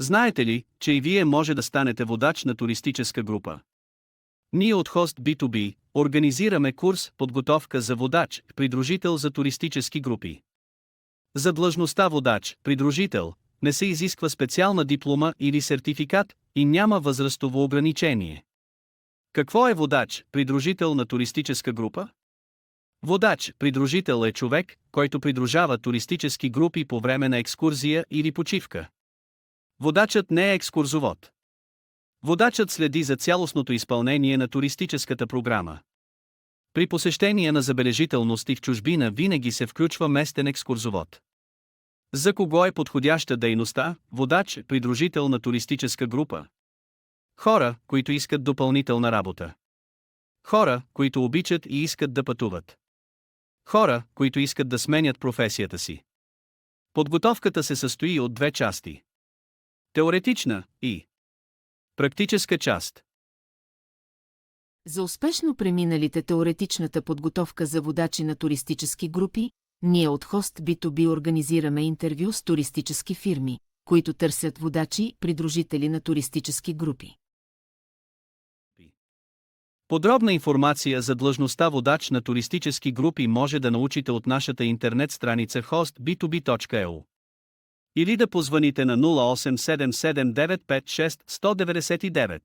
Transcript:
Знаете ли, че и вие може да станете водач на туристическа група? Ние от Host B2B организираме курс подготовка за водач, придружител за туристически групи. За длъжността водач, придружител, не се изисква специална диплома или сертификат и няма възрастово ограничение. Какво е водач, придружител на туристическа група? Водач, придружител е човек, който придружава туристически групи по време на екскурзия или почивка. Водачът не е екскурзовод. Водачът следи за цялостното изпълнение на туристическата програма. При посещение на забележителности в чужбина винаги се включва местен екскурзовод. За кого е подходяща дейността, водач, придружител на туристическа група? Хора, които искат допълнителна работа. Хора, които обичат и искат да пътуват. Хора, които искат да сменят професията си. Подготовката се състои от две части. Теоретична и практическа част. За успешно преминалите теоретичната подготовка за водачи на туристически групи, ние от Host B2B организираме интервю с туристически фирми, които търсят водачи, придружители на туристически групи. Подробна информация за длъжността водач на туристически групи може да научите от нашата интернет страница hostb2b.eu. Или да позвоните на 0877 956 199.